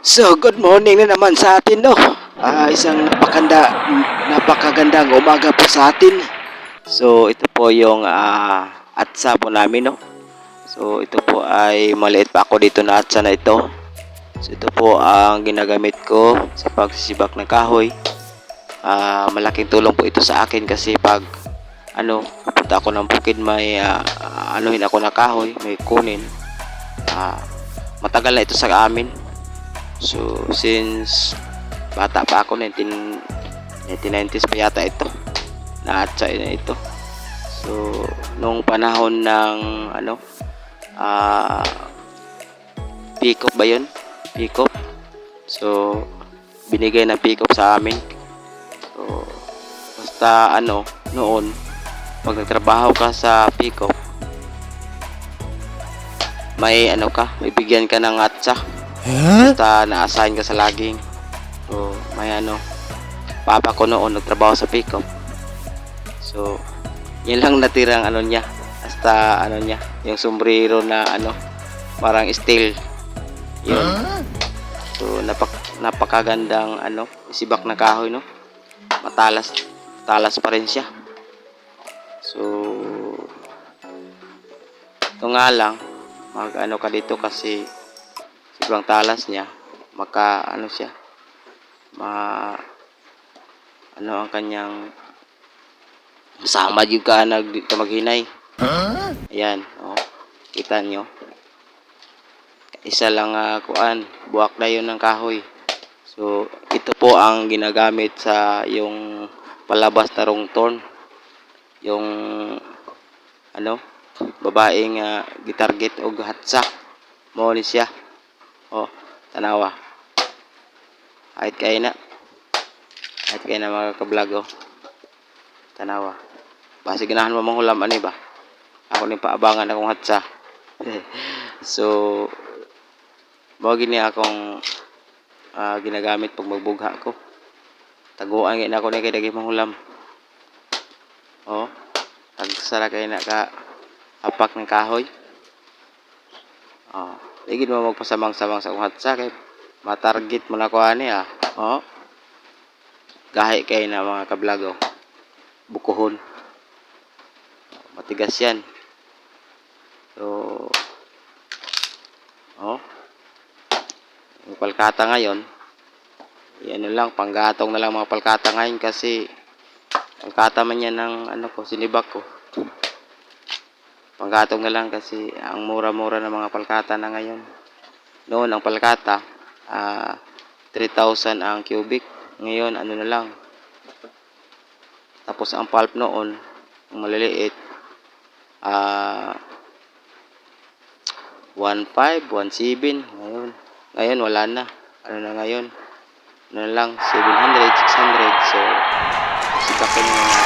So, good morning na naman sa atin, no? Isang napakagandang umaga po sa atin. So, ito po yung atsa po namin, no? So, ito po ay maliit pa ako dito na atsa na ito. So, ito po ang ginagamit ko sa pagsisibak ng kahoy. Malaking tulong po ito sa akin kasi pag pupunta ako ng bukid, may anuhin ako na kahoy, may kunin. Matagal na ito sa amin. So, since bata pa ako, 1990s pa yata ito. Na-atsa na ito. So, nung panahon ng pick-up ba yun? Pick-up. So, binigay na pick-up sa amin. So, basta noon, pag nagtrabaho ka sa pick-up, may may bigyan ka ng atsa. Basta na-assign ka sa laging. So, may papa ko noon nagtrabaho sa pick-up. So, yun lang natirang niya. Basta niya, yung sombrero na parang steel. Yun. So, napakagandang isibak na kahoy, no? Talas pa rin siya. So, ito nga lang, ka dito kasi sobrang talas niya, siya, ang kanyang sama yung ka maghinay. Ayan, kita nyo, isa lang buwak na yun ng kahoy. So, ito po ang ginagamit sa yung palabas na rungtorn, yung babaeng gitarget o hatsa mo ni siya. Tanawa. Kahit kayo na mga kablog, tanawa. Basi ganahan mo manghulam ba? Ako ni paabangan akong hatsa. So, mo gini akong ginagamit pag magbugha ko. Taguan gina ako ni kay dagi manghulam. Tagsara kay na ka hapak ng kahoy. Ligid mo magpasamang-samang sa akong hatsa kay matarget mo na ko ani gahi kay na mga kablog, bukuhon. Matigas yan. So, yung palkata ngayon, lang, panggatong na lang mga palkata ngayon kasi palkata man yan ng sinibak ko. Panggatong na lang kasi ang mura-mura ng mga palkata na ngayon. Noon ang palkata 3,000 ang cubic. Ngayon na lang. Tapos ang pulp noon, ang maliliit 1,500, 1,700. Ngayon wala na. Ngayon? Lang, 700, 600. So, sipakin natin.